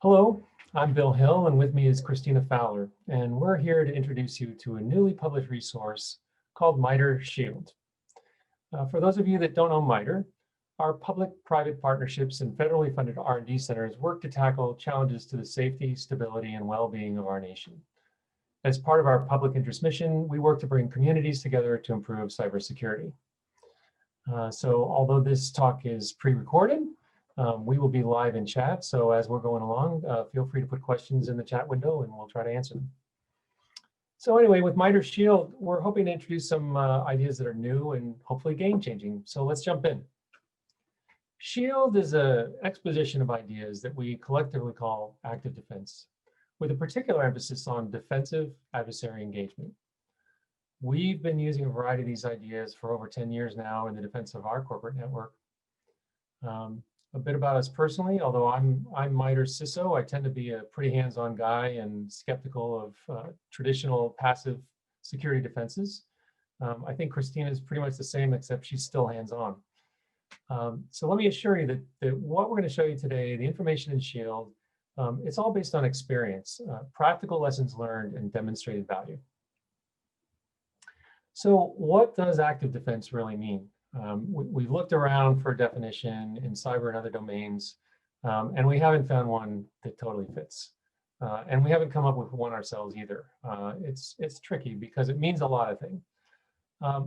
Hello, I'm Bill Hill, and with me is Christina Fowler, and we're here to introduce you to a newly published resource called MITRE Shield. For those of you that don't know MITRE, our public-private partnerships and federally funded R&D centers work to tackle challenges to the safety, stability, and well-being of our nation. As part of our public interest mission, we work to bring communities together to improve cybersecurity. So although this talk is pre-recorded, we will be live in chat. So as we're going along, feel free to put questions in the chat window and we'll try to answer them. So anyway, with MITRE Shield, we're hoping to introduce some ideas that are new and hopefully game-changing. So let's jump in. Shield is an exposition of ideas that we collectively call active defense, with a particular emphasis on defensive adversary engagement. We've been using a variety of these ideas for over 10 years now in the defense of our corporate network. A bit about us personally, although I'm MITRE CISO, I tend to be a pretty hands-on guy and skeptical of traditional passive security defenses. I think Christina is pretty much the same, except she's still hands-on. So let me assure you that what we're going to show you today, the information in Shield, it's all based on experience, practical lessons learned, and demonstrated value. So what does active defense really mean? We've looked around for a definition in cyber and other domains, and we haven't found one that totally fits. And we haven't come up with one ourselves either. It's tricky because it means a lot of things.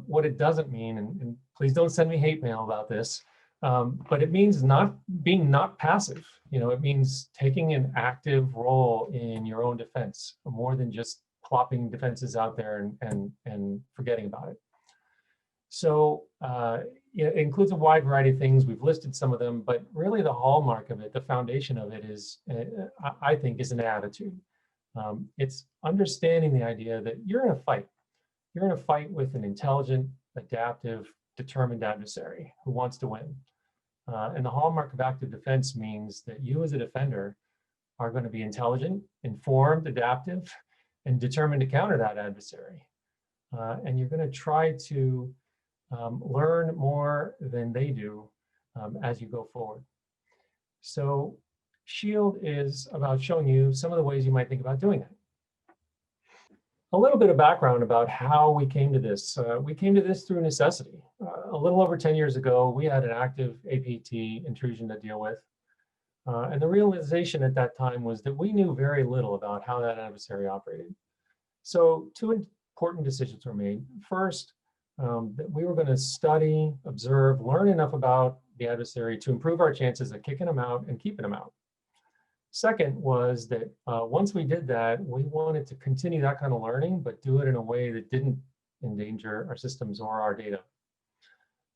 What it doesn't mean, and please don't send me hate mail about this, but it means not being passive. It means taking an active role in your own defense, more than just plopping defenses out there and forgetting about it. So it includes a wide variety of things. We've listed some of them, but really the hallmark of it, the foundation of it is, I think, is an attitude. It's understanding the idea that you're in a fight. You're in a fight with an intelligent, adaptive, determined adversary who wants to win. And the hallmark of active defense means that you as a defender are going to be intelligent, informed, adaptive, and determined to counter that adversary. And you're going to try to learn more than they do as you go forward. So Shield is about showing you some of the ways you might think about doing that. A little bit of background about how we came to this. We came to this through necessity. A little over 10 years ago, we had an active APT intrusion to deal with. And the realization at that time was that we knew very little about how that adversary operated. So two important decisions were made. First, that we were going to study, observe, learn enough about the adversary to improve our chances of kicking them out and keeping them out. Second was that once we did that, we wanted to continue that kind of learning, but do it in a way that didn't endanger our systems or our data.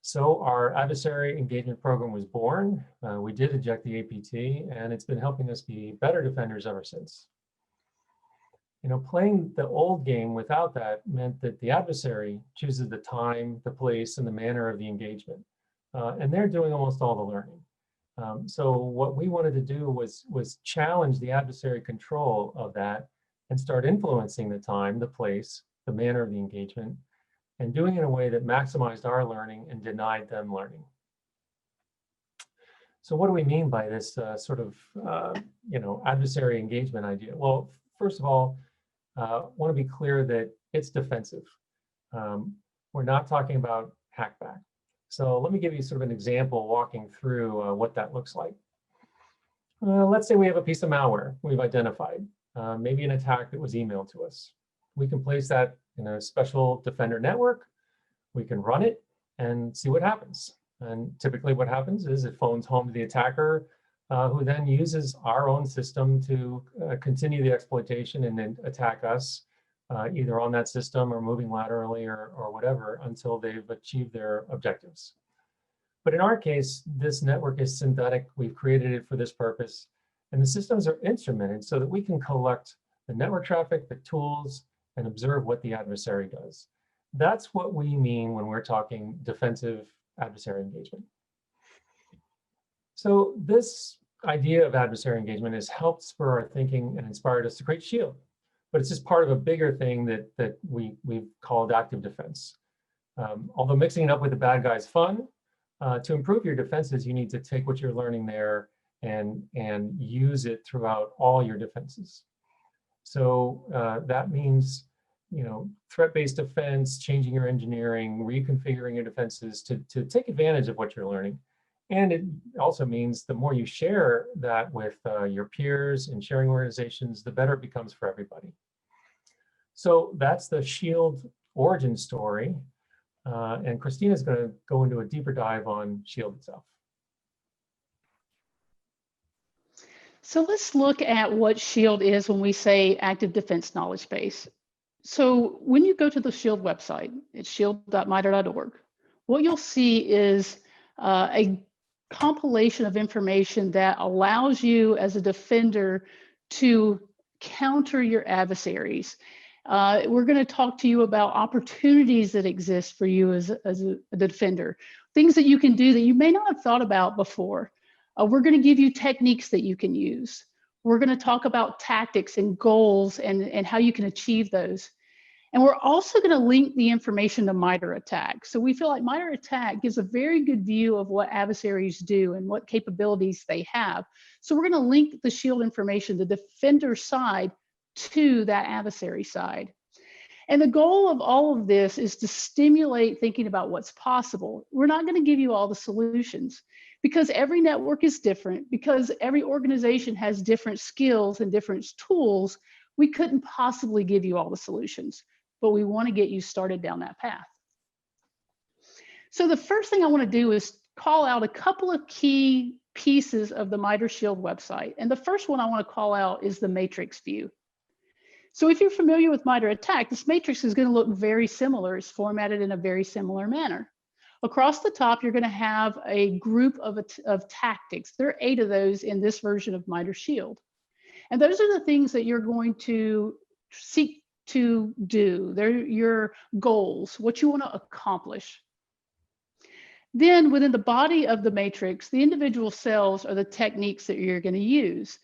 So our adversary engagement program was born. We did eject the APT, and it's been helping us be better defenders ever since. Playing the old game without that meant that the adversary chooses the time, the place, and the manner of the engagement. And they're doing almost all the learning. So what we wanted to do was challenge the adversary control of that and start influencing the time, the place, the manner of the engagement, and doing it in a way that maximized our learning and denied them learning. So what do we mean by this sort of adversary engagement idea? Well, first of all, I want to be clear that it's defensive. We're not talking about hackback. So let me give you sort of an example walking through what that looks like. Let's say we have a piece of malware we've identified, maybe an attack that was emailed to us. We can place that in a special defender network. We can run it and see what happens. And typically what happens is it phones home to the attacker, who then uses our own system to continue the exploitation and then attack us, either on that system or moving laterally or whatever until they've achieved their objectives. But in our case, this network is synthetic. We've created it for this purpose. And the systems are instrumented so that we can collect the network traffic, the tools, and observe what the adversary does. That's what we mean when we're talking defensive adversary engagement. So this idea of adversary engagement has helped spur our thinking and inspired us to create Shield. But it's just part of a bigger thing that we've called active defense. Although mixing it up with the bad guys fun, to improve your defenses, you need to take what you're learning there and use it throughout all your defenses. So that means, threat-based defense, changing your engineering, reconfiguring your defenses to take advantage of what you're learning. And it also means the more you share that with your peers and sharing organizations, the better it becomes for everybody. So that's the SHIELD origin story. And Christina's going to go into a deeper dive on SHIELD itself. So let's look at what SHIELD is when we say Active Defense Knowledge Base. So when you go to the SHIELD website, it's shield.mida.org, what you'll see is a compilation of information that allows you as a defender to counter your adversaries. We're going to talk to you about opportunities that exist for you as a defender, things that you can do that you may not have thought about before. We're going to give you techniques that you can use. We're going to talk about tactics and goals and how you can achieve those. And we're also going to link the information to MITRE ATT&CK. So we feel like MITRE ATT&CK gives a very good view of what adversaries do and what capabilities they have. So we're going to link the SHIELD information, the defender side, to that adversary side. And the goal of all of this is to stimulate thinking about what's possible. We're not going to give you all the solutions because every network is different, because every organization has different skills and different tools. We couldn't possibly give you all the solutions, but we want to get you started down that path. So the first thing I want to do is call out a couple of key pieces of the MITRE SHIELD website. And the first one I want to call out is the matrix view. So if you're familiar with MITRE ATT&CK, this matrix is going to look very similar. It's formatted in a very similar manner. Across the top, you're going to have a group of tactics. There are 8 of those in this version of MITRE SHIELD. And those are the things that you're going to seek to do. They're your goals, what you want to accomplish. Then within the body of the matrix, the individual cells are the techniques that you're going to use.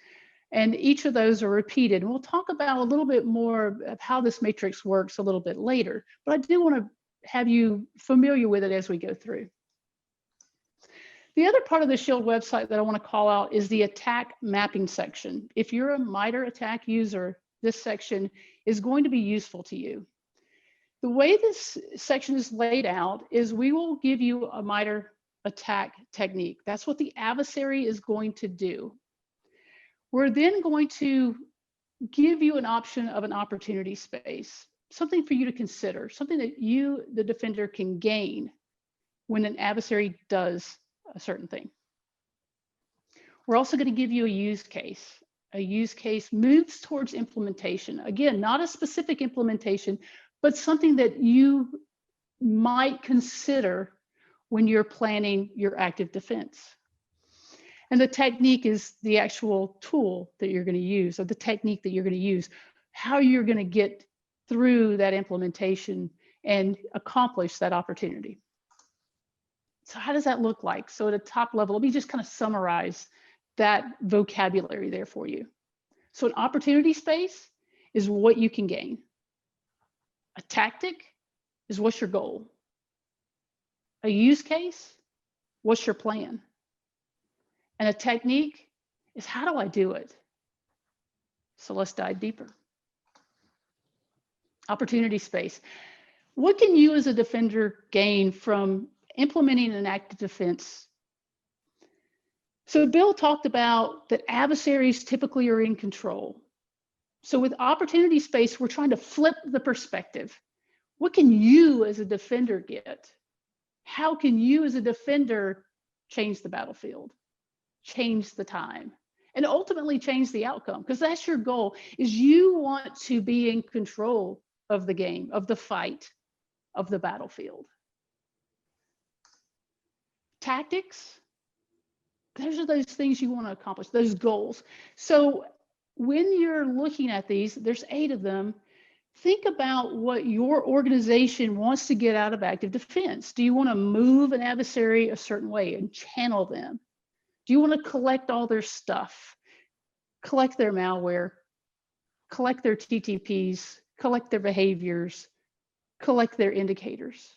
And each of those are repeated. And we'll talk about a little bit more of how this matrix works a little bit later. But I do want to have you familiar with it as we go through. The other part of the SHIELD website that I want to call out is the attack mapping section. If you're a MITRE ATT&CK user, this section is going to be useful to you. The way this section is laid out is we will give you a MITRE ATT&CK technique. That's what the adversary is going to do. We're then going to give you an option of an opportunity space, something for you to consider, something that you, the defender, can gain when an adversary does a certain thing. We're also going to give you a use case. A use case moves towards implementation. Again, not a specific implementation, but something that you might consider when you're planning your active defense. And the technique is the actual tool that you're going to use, or the technique that you're going to use, how you're going to get through that implementation and accomplish that opportunity. So how does that look like? So at a top level, let me just kind of summarize that vocabulary there for you. So an opportunity space is what you can gain. A tactic is what's your goal. A use case, what's your plan? And a technique is how do I do it? So let's dive deeper. Opportunity space. What can you as a defender gain from implementing an active defense? So Bill talked about that adversaries typically are in control. So with opportunity space, we're trying to flip the perspective. What can you as a defender get? How can you as a defender change the battlefield, change the time, and ultimately change the outcome? Because that's your goal, is you want to be in control of the game, of the fight, of the battlefield. Tactics, those are those things you want to accomplish, those goals. So when you're looking at these, there's 8 of them. Think about what your organization wants to get out of active defense. Do you want to move an adversary a certain way and channel them? Do you want to collect all their stuff, collect their malware, collect their TTPs, collect their behaviors, collect their indicators?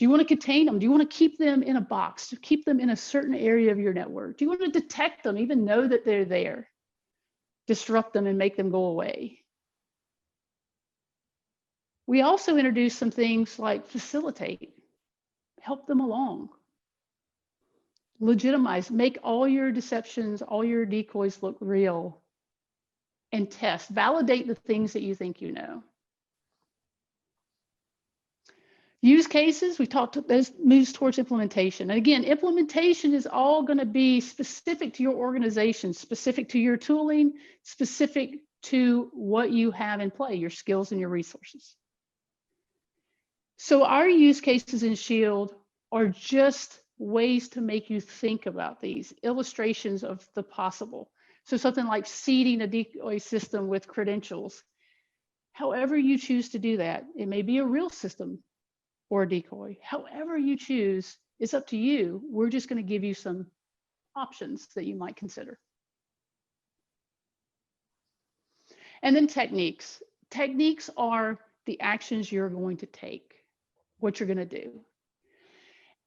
Do you want to contain them? Do you want to keep them in a box, to keep them in a certain area of your network? Do you want to detect them, even know that they're there, disrupt them and make them go away? We also introduced some things like facilitate, help them along, legitimize, make all your deceptions, all your decoys look real, and test, validate the things that you think you know. Use cases, we talked, this moves towards implementation. And again, implementation is all going to be specific to your organization, specific to your tooling, specific to what you have in play, your skills and your resources. So our use cases in Shield are just ways to make you think about these illustrations of the possible. So something like seeding a decoy system with credentials. However you choose to do that, it may be a real system or a decoy. However you choose, it's up to you. We're just going to give you some options that you might consider. And then techniques. Techniques are the actions you're going to take, what you're going to do.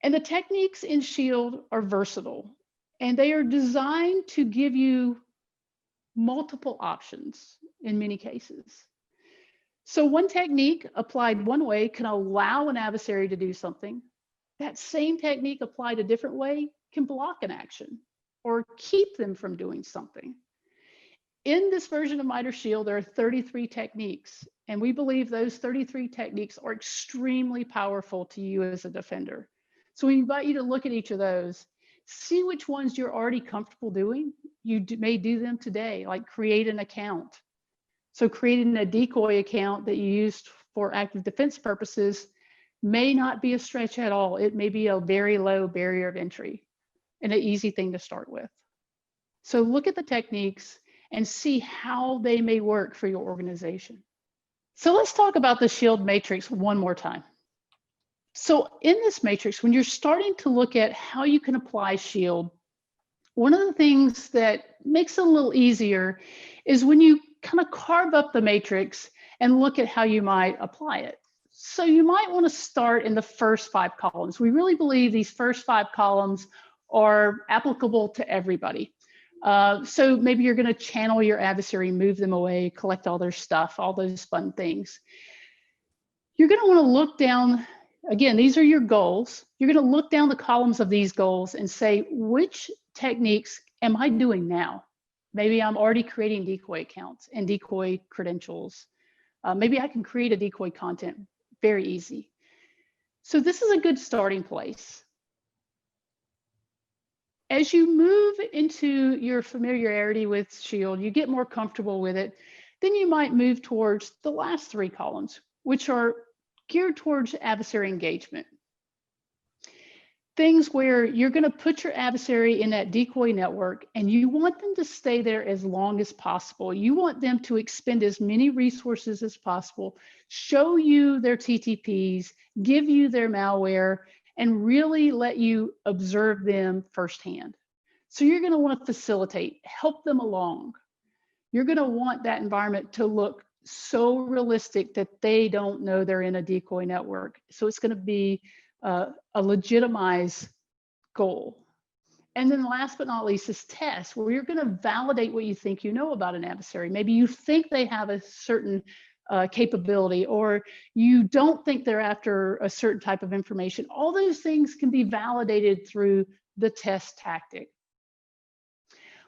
And the techniques in Shield are versatile, and they are designed to give you multiple options in many cases. So one technique applied one way can allow an adversary to do something. That same technique applied a different way can block an action or keep them from doing something. In this version of MITRE Shield, there are 33 techniques, and we believe those 33 techniques are extremely powerful to you as a defender. So we invite you to look at each of those, see which ones you're already comfortable doing. You may do them today, like create an account. So creating a decoy account that you used for active defense purposes may not be a stretch at all. It may be a very low barrier of entry and an easy thing to start with. So look at the techniques and see how they may work for your organization. So let's talk about the Shield matrix one more time. So in this matrix, when you're starting to look at how you can apply Shield, one of the things that makes it a little easier is when you kind of carve up the matrix and look at how you might apply it. So you might want to start in the first 5 columns. We really believe these first 5 columns are applicable to everybody. So maybe you're going to channel your adversary, move them away, collect all their stuff, all those fun things. You're going to want to look down, again, these are your goals. You're going to look down the columns of these goals and say, which techniques am I doing now? Maybe I'm already creating decoy accounts and decoy credentials. Maybe I can create a decoy content, very easy. So this is a good starting place. As you move into your familiarity with Shield, you get more comfortable with it, then you might move towards the last 3 columns, which are geared towards adversary engagement. Things where you're going to put your adversary in that decoy network and you want them to stay there as long as possible. You want them to expend as many resources as possible, show you their TTPs, give you their malware, and really let you observe them firsthand. So you're going to want to facilitate, help them along. You're going to want that environment to look so realistic that they don't know they're in a decoy network. So it's going to be a legitimized goal. And then last but not least is test, where you're going to validate what you think you know about an adversary. Maybe you think they have a certain capability, or you don't think they're after a certain type of information. All those things can be validated through the test tactic.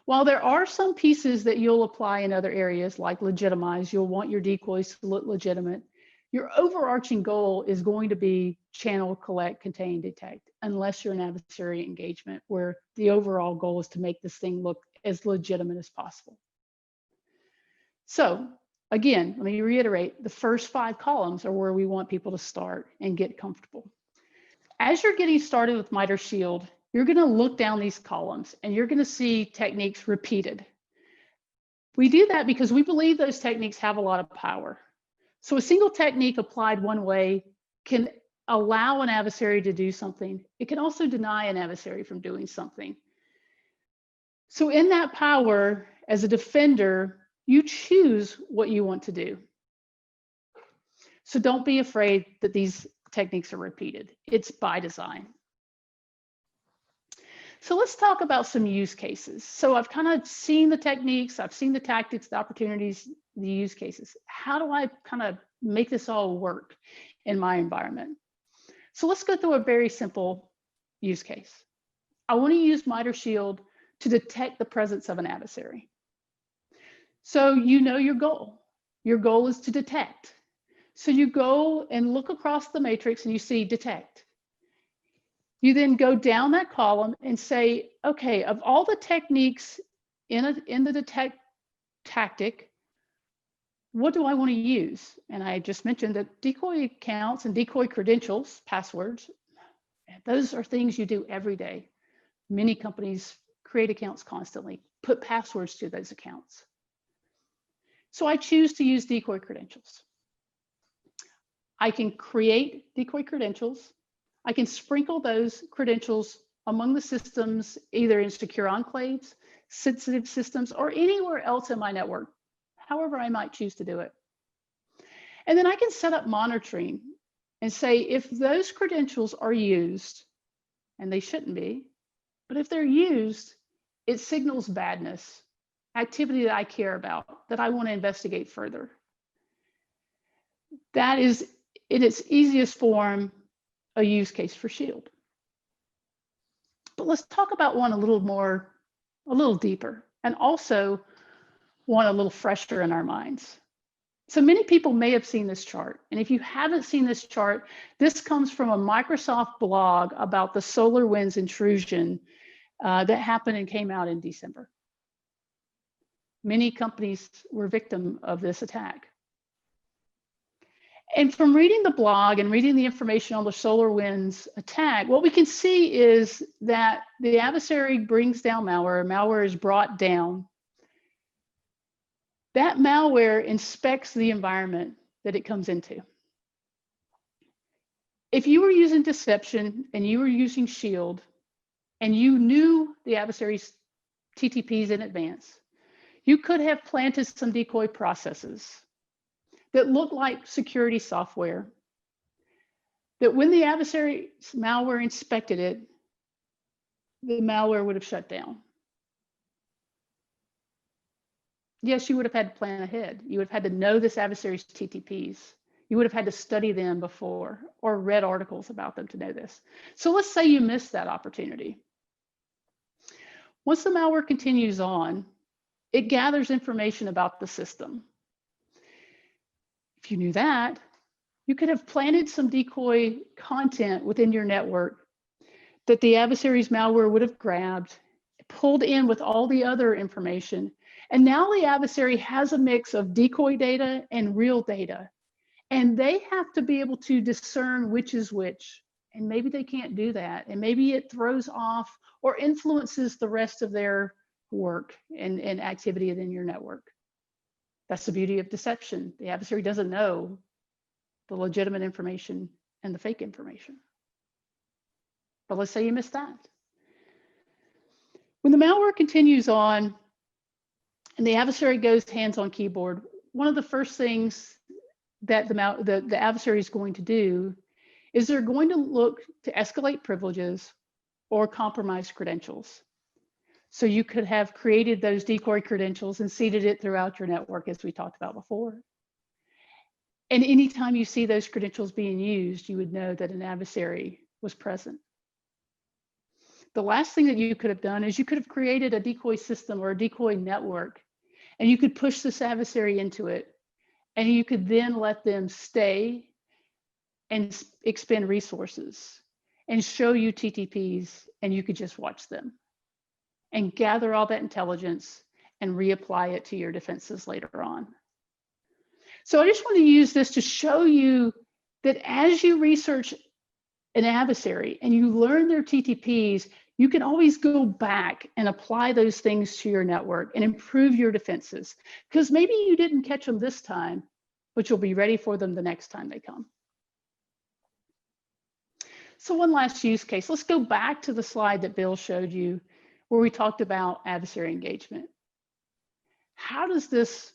While there are some pieces that you'll apply in other areas, like legitimize, you'll want your decoys to look legitimate. Your overarching goal is going to be channel, collect, contain, detect, unless you're in adversary engagement, where the overall goal is to make this thing look as legitimate as possible. So again, let me reiterate, the first 5 columns are where we want people to start and get comfortable. As you're getting started with MITRE Shield, you're going to look down these columns and you're going to see techniques repeated. We do that because we believe those techniques have a lot of power. So a single technique applied one way can allow an adversary to do something. It can also deny an adversary from doing something. So in that power, as a defender, you choose what you want to do. So don't be afraid that these techniques are repeated. It's by design. So let's talk about some use cases. So I've kind of seen the techniques, I've seen the tactics, the opportunities, the use cases. How do I kind of make this all work in my environment? So let's go through a very simple use case. I want to use MITRE Shield to detect the presence of an adversary. So you know your goal. Your goal is to detect. So you go and look across the matrix and you see detect. You then go down that column and say, okay, of all the techniques in the detect tactic, what do I want to use? And I just mentioned that decoy accounts and decoy credentials, passwords, those are things you do every day. Many companies create accounts constantly, put passwords to those accounts. So I choose to use decoy credentials. I can create decoy credentials. I can sprinkle those credentials among the systems, either in secure enclaves, sensitive systems, or anywhere else in my network, however I might choose to do it. And then I can set up monitoring and say, if those credentials are used, and they shouldn't be, but if they're used, it signals badness, activity that I care about, that I want to investigate further. That is, in its easiest form, a use case for Shield. But let's talk about one a little deeper, and also one a little fresher in our minds. So many people may have seen this chart. And if you haven't seen this chart, this comes from a Microsoft blog about the SolarWinds intrusion that happened and came out in December. Many companies were victim of this attack. And from reading the blog and reading the information on the SolarWinds attack, what we can see is that the adversary brings down malware, malware is brought down. That malware inspects the environment that it comes into. If you were using deception and you were using Shield and you knew the adversary's TTPs in advance, you could have planted some decoy processes that look like security software, that when the adversary's malware inspected it, the malware would have shut down. Yes, you would have had to plan ahead. You would have had to know this adversary's TTPs. You would have had to study them before or read articles about them to know this. So let's say you missed that opportunity. Once the malware continues on, it gathers information about the system. If you knew that, you could have planted some decoy content within your network that the adversary's malware would have grabbed, pulled in with all the other information. And now the adversary has a mix of decoy data and real data. And they have to be able to discern which is which. And maybe they can't do that. And maybe it throws off or influences the rest of their work and activity within your network. That's the beauty of deception. The adversary doesn't know the legitimate information and the fake information. But let's say you missed that. When the malware continues on and the adversary goes hands on keyboard, one of the first things that the adversary is going to do is they're going to look to escalate privileges or compromise credentials. So you could have created those decoy credentials and seeded it throughout your network, as we talked about before. And anytime you see those credentials being used, you would know that an adversary was present. The last thing that you could have done is you could have created a decoy system or a decoy network, and you could push this adversary into it, and you could then let them stay and expend resources and show you TTPs, and you could just watch them and gather all that intelligence and reapply it to your defenses later on. So I just want to use this to show you that as you research an adversary and you learn their TTPs, you can always go back and apply those things to your network and improve your defenses, because maybe you didn't catch them this time, but you'll be ready for them the next time they come. So one last use case. Let's go back to the slide that Bill showed you where we talked about adversary engagement. How does this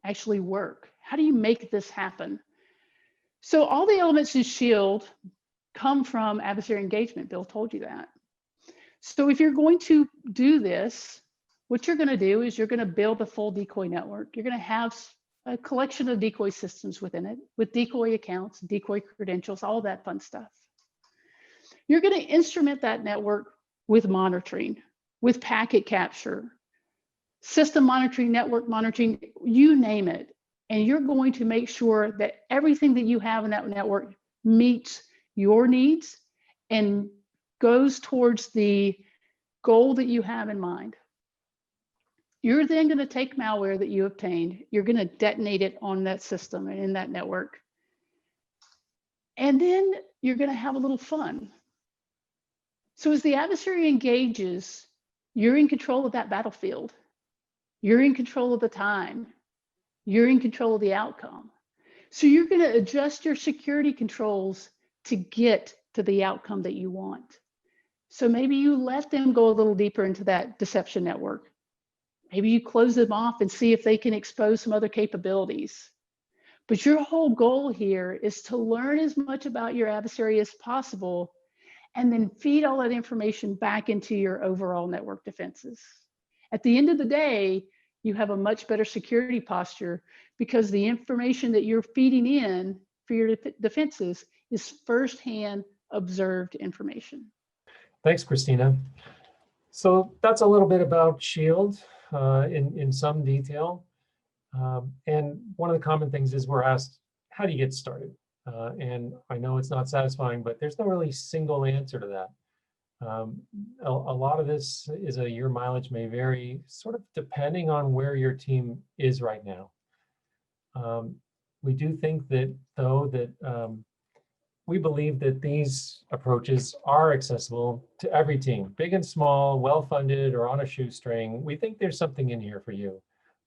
actually work? How do you make this happen? So all the elements in Shield come from adversary engagement. Bill told you that. So if you're going to do this, what you're going to do is you're going to build a full decoy network. You're going to have a collection of decoy systems within it with decoy accounts, decoy credentials, all that fun stuff. You're going to instrument that network with monitoring, with packet capture, system monitoring, network monitoring, you name it. And you're going to make sure that everything that you have in that network meets your needs and goes towards the goal that you have in mind. You're then going to take malware that you obtained, you're going to detonate it on that system and in that network. And then you're going to have a little fun. So as the adversary engages, you're in control of that battlefield. You're in control of the time. You're in control of the outcome. So you're going to adjust your security controls to get to the outcome that you want. So maybe you let them go a little deeper into that deception network. Maybe you close them off and see if they can expose some other capabilities. But your whole goal here is to learn as much about your adversary as possible and then feed all that information back into your overall network defenses. At the end of the day, you have a much better security posture because the information that you're feeding in for your defenses is firsthand observed information. Thanks, Christina. So that's a little bit about Shield in some detail. And one of the common things is we're asked, how do you get started? And I know it's not satisfying, but there's no really single answer to that. A lot of this is your mileage may vary sort of depending on where your team is right now. We do think that though that we believe that these approaches are accessible to every team, big and small, well-funded or on a shoestring. We think there's something in here for you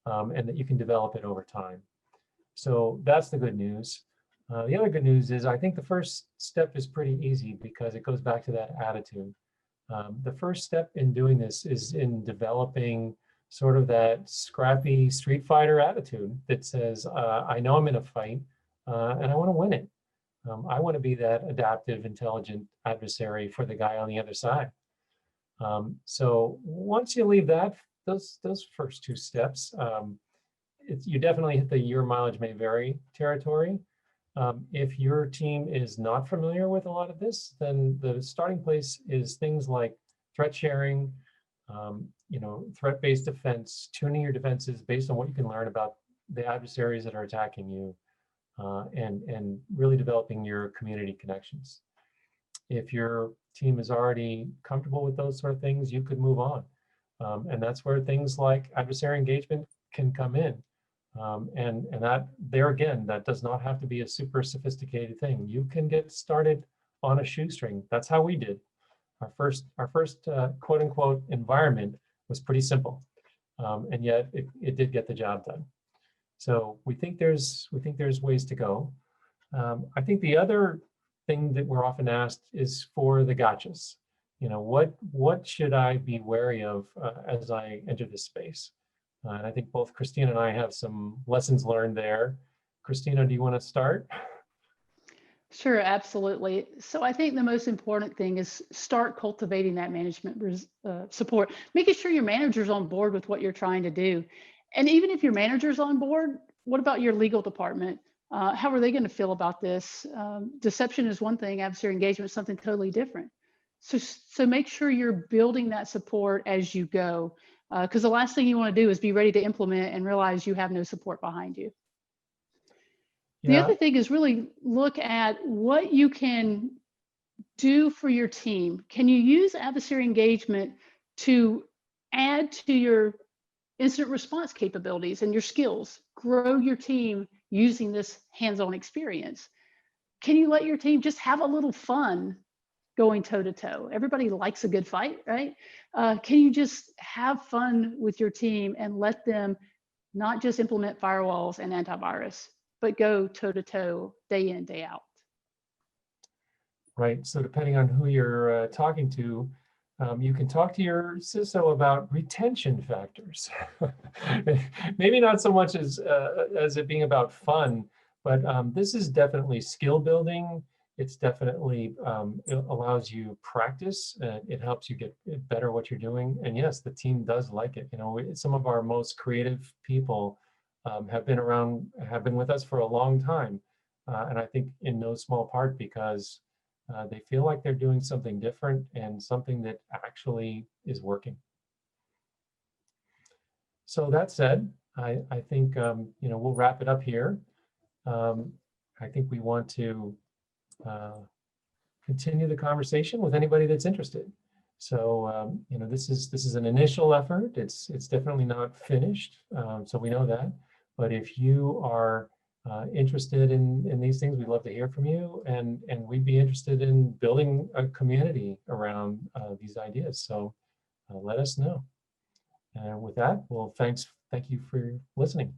and that you can develop it over time. So that's the good news. The other good news is I think the first step is pretty easy because it goes back to that attitude. The first step in doing this is in developing sort of that scrappy street fighter attitude that says, I know I'm in a fight and I want to win it. I want to be that adaptive, intelligent adversary for the guy on the other side. So once you leave those first two steps, you definitely hit the your mileage may vary territory. If your team is not familiar with a lot of this, then the starting place is things like threat sharing, threat-based defense, tuning your defenses based on what you can learn about the adversaries that are attacking you, and really developing your community connections. If your team is already comfortable with those sort of things, you could move on. And that's where things like adversary engagement can come in. And that there again, that does not have to be a super sophisticated thing. You can get started on a shoestring. That's how we did. Our first quote unquote environment was pretty simple, and yet it did get the job done. So we think there's ways to go. I think the other thing that we're often asked is for the gotchas. What should I be wary of as I enter this space? And I think both Christina and I have some lessons learned there. Christina, do you want to start? Sure, absolutely. So I think the most important thing is start cultivating that management support, making sure your manager's on board with what you're trying to do. And even if your manager's on board, what about your legal department? How are they going to feel about this? Deception is one thing, adversary engagement is something totally different. So make sure you're building that support as you go. Because the last thing you want to do is be ready to implement and realize you have no support behind you. The other thing is really look at what you can do for your team. Can you use adversary engagement to add to your incident response capabilities and your skills? Grow your team using this hands-on experience. Can you let your team just have a little fun going toe-to-toe? Everybody likes a good fight, right? Can you just have fun with your team and let them not just implement firewalls and antivirus, but go toe-to-toe, day in, day out? Right, so depending on who you're talking to, you can talk to your CISO about retention factors. Maybe not so much as it being about fun, But this is definitely skill building. It's definitely, it allows you practice. It helps you get better what you're doing. And yes, the team does like it. You know, some of our most creative people have been with us for a long time. And I think in no small part because they feel like they're doing something different and something that actually is working. So that said, I think, you know, we'll wrap it up here. I think we want to continue the conversation with anybody that's interested. So you know, this is an initial effort. It's definitely not finished, so we know that. But if you are interested in these things, we'd love to hear from you, and we'd be interested in building a community around these ideas. So let us know. And with that, well, thank you for listening.